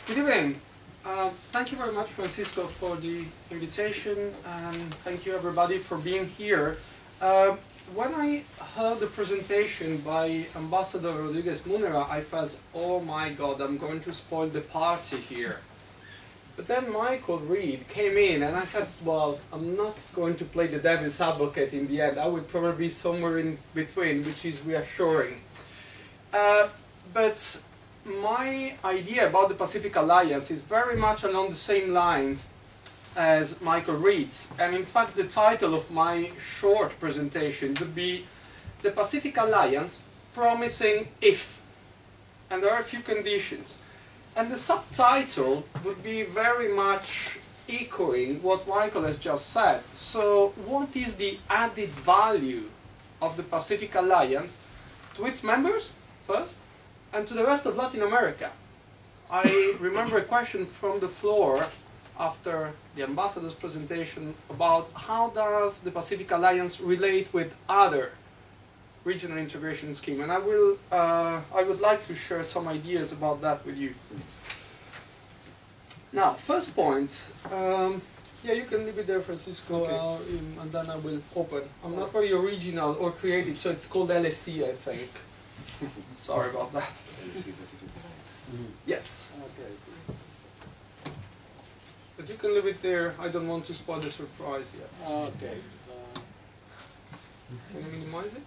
Good evening. Thank you very much, Francisco, for the invitation, and thank you everybody for being here. When I heard the presentation by Ambassador Rodriguez Munera, I felt, oh my God, I'm going to spoil the party here. But then Reid came in, and I said, well, I'm not going to play the devil's advocate in the end. I would probably be somewhere in between, which is reassuring. But my idea about the Pacific Alliance is very much along the same lines as Reid's. And in fact, the title of my short presentation would be The Pacific Alliance Promising If. And there are a few conditions. And the subtitle would be very much echoing what Michael has just said. So what is the added value of the Pacific Alliance to its members, first, and to the rest of Latin America? I remember a question from the floor after the ambassador's presentation about how does the Pacific Alliance relate with other regional integration schemes, and I would like to share some ideas about that with you. Now, first point, yeah, you can leave it there, Francisco, okay. And then I will open. I'm not very original or creative, so it's called LSE, I think. Sorry about that. Yes. Okay. But you can leave it there. I don't want to spoil the surprise yet. Okay. Can you minimize it?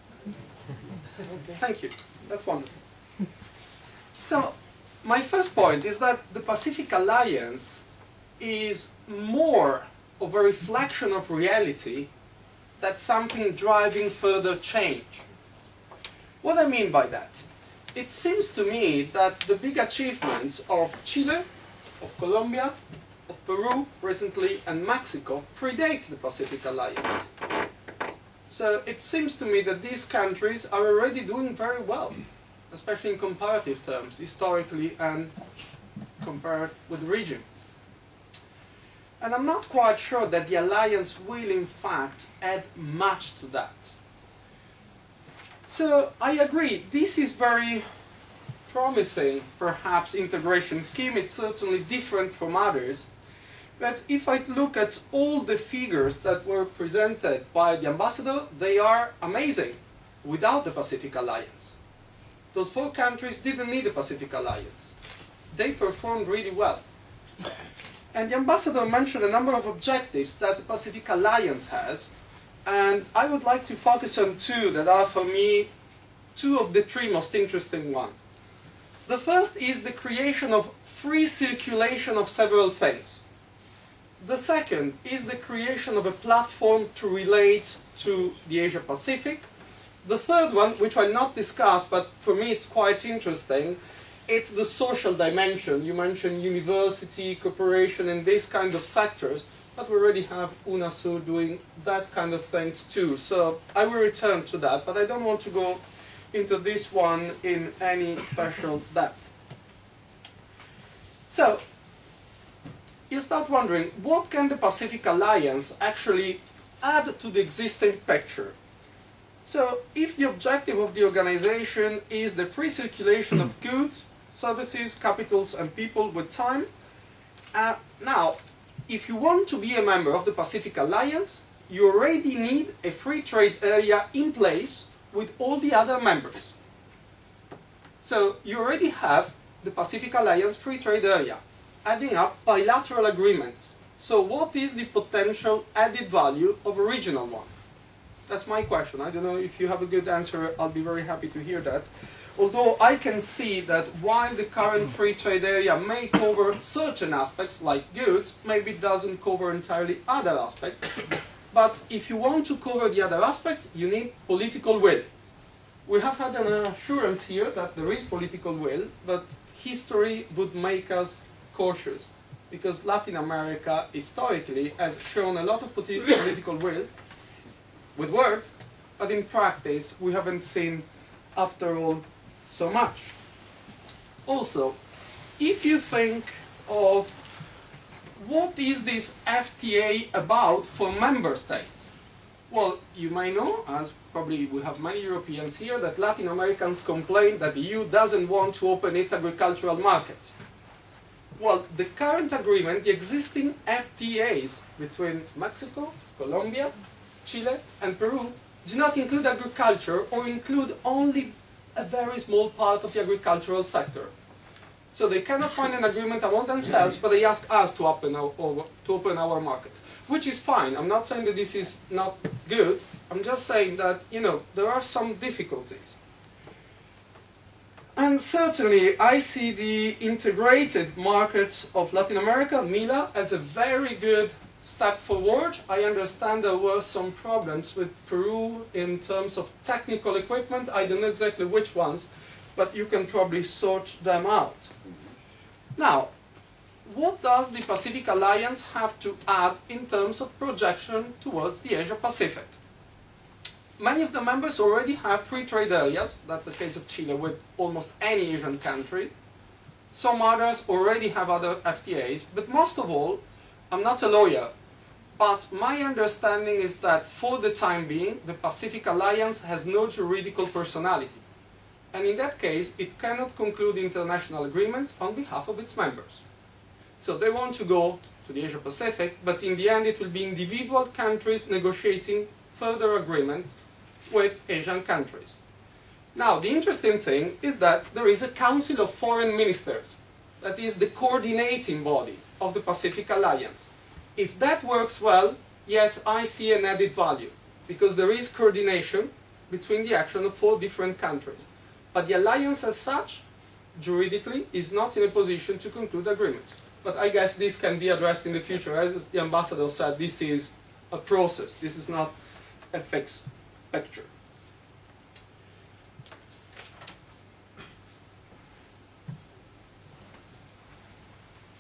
Okay. Thank you. That's wonderful. So, my first point is that the Pacific Alliance is more of a reflection of reality than something driving further change. What I mean by that? It seems to me that the big achievements of Chile, of Colombia, of Peru recently, and Mexico predate the Pacific Alliance. So it seems to me that these countries are already doing very well, especially in comparative terms, historically and compared with the region. And I'm not quite sure that the alliance will in fact add much to that. So I agree, this is very promising, perhaps, integration scheme. It's certainly different from others. But if I look at all the figures that were presented by the ambassador, they are amazing without the Pacific Alliance. Those 4 countries didn't need the Pacific Alliance. They performed really well. And the ambassador mentioned a number of objectives that the Pacific Alliance has, and I would like to focus on 2 that are, for me, 2 of the 3 most interesting ones. The first is the creation of free circulation of several things. The second is the creation of a platform to relate to the Asia-Pacific. The third one, which I'll not discuss, but for me it's quite interesting, it's the social dimension. You mentioned university, cooperation, and these kind of sectors, but we already have UNASUR doing that kind of things too. So I will return to that, but I don't want to go into this one in any special depth. So, you start wondering, what can the Pacific Alliance actually add to the existing picture? So, if the objective of the organization is the free circulation of goods, services, capitals, and people with time, now, if you want to be a member of the Pacific Alliance, you already need a free trade area in place with all the other members. So you already have the Pacific Alliance free trade area, adding up bilateral agreements. So what is the potential added value of a regional one? That's my question. I don't know if you have a good answer. I'll be very happy to hear that. Although I can see that while the current free trade area may cover certain aspects like goods, maybe it doesn't cover entirely other aspects. But if you want to cover the other aspects, you need political will. We have had an assurance here that there is political will, but history would make us cautious, because Latin America historically has shown a lot of political will with words, but in practice we haven't seen, after all, so much. Also, if you think of what is this FTA about for member states? Well, you may know, as probably we have many Europeans here, that Latin Americans complain that the EU doesn't want to open its agricultural market. Well, the current agreement, the existing FTAs between Mexico, Colombia, Chile, and Peru do not include agriculture or include only a very small part of the agricultural sector. So they cannot find an agreement among themselves, but they ask us to open our market, which is fine. I'm not saying that this is not good. I'm just saying that, you know, there are some difficulties. And certainly, I see the integrated markets of Latin America, MILA, as a very good step forward. I understand there were some problems with Peru in terms of technical equipment. I don't know exactly which ones, but you can probably sort them out. Now, what does the Pacific Alliance have to add in terms of projection towards the Asia-Pacific? Many of the members already have free trade areas. That's the case of Chile with almost any Asian country. Some others already have other FTAs, but most of all, I'm not a lawyer, but my understanding is that for the time being, the Pacific Alliance has no juridical personality. And in that case, it cannot conclude international agreements on behalf of its members. So they want to go to the Asia-Pacific, but in the end it will be individual countries negotiating further agreements with Asian countries. Now, the interesting thing is that there is a Council of Foreign Ministers, that is the coordinating body of the Pacific Alliance. If that works well, yes, I see an added value, because there is coordination between the action of 4 different countries. But the alliance as such, juridically, is not in a position to conclude agreements. But I guess this can be addressed in the future. As the ambassador said, this is a process. This is not a fixed picture.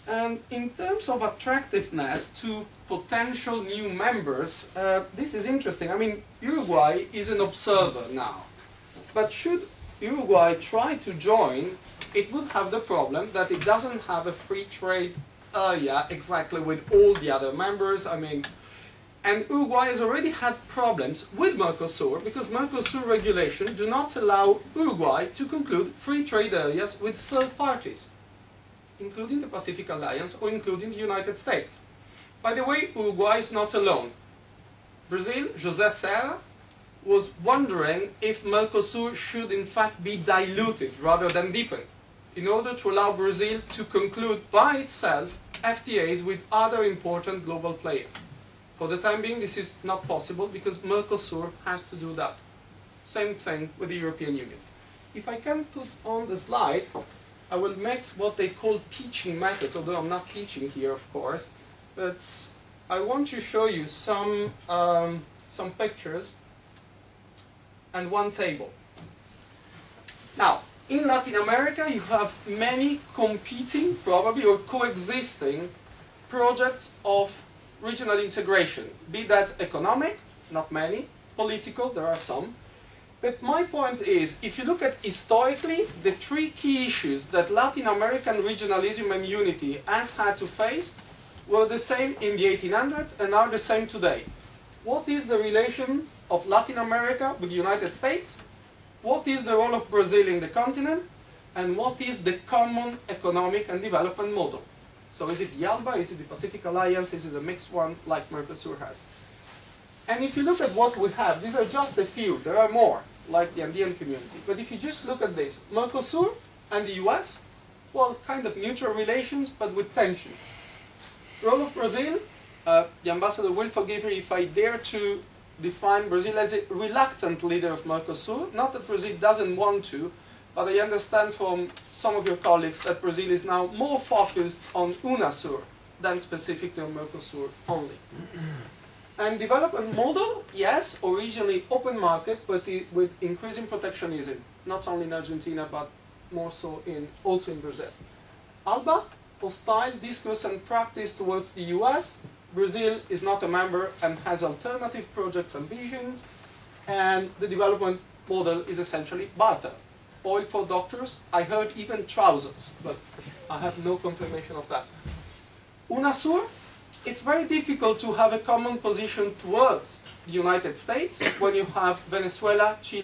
And in terms of attractiveness to potential new members, this is interesting. I mean, Uruguay is an observer now. But should Uruguay try to join, it would have the problem that it doesn't have a free trade area exactly with all the other members. I mean, and Uruguay has already had problems with Mercosur because Mercosur regulations do not allow Uruguay to conclude free trade areas with third parties, including the Pacific Alliance or including the United States. By the way, Uruguay is not alone. Brazil, José Serra, was wondering if Mercosur should in fact be diluted rather than deepened in order to allow Brazil to conclude by itself FTAs with other important global players. For the time being, this is not possible because Mercosur has to do that. Same thing with the European Union. If I can put on the slide, I will mix what they call teaching methods, although I'm not teaching here, of course, but I want to show you some pictures and one table. Now, in Latin America, you have many competing, probably, or coexisting projects of regional integration, be that economic, not many, political, there are some. But my point is, if you look at historically, the 3 key issues that Latin American regionalism and unity has had to face were the same in the 1800s and are the same today. What is the relation of Latin America with the United States? What is the role of Brazil in the continent? And what is the common economic and development model? So is it the ALBA, is it the Pacific Alliance, is it a mixed one like Mercosur has? And if you look at what we have, these are just a few, there are more, like the Andean community. But if you just look at this, Mercosur and the US, well, kind of neutral relations, but with tension. Role of Brazil, the ambassador will forgive me if I dare to define Brazil as a reluctant leader of Mercosur. Not that Brazil doesn't want to, but I understand from some of your colleagues that Brazil is now more focused on UNASUR than specifically on Mercosur only. And development model, yes, originally open market, but with increasing protectionism, not only in Argentina, but more so also in Brazil. ALBA, hostile discourse and practice towards the US. Brazil is not a member and has alternative projects and visions. And the development model is essentially barter. Oil for doctors, I heard even trousers, but I have no confirmation of that. UNASUR, it's very difficult to have a common position towards the United States when you have Venezuela, Chile,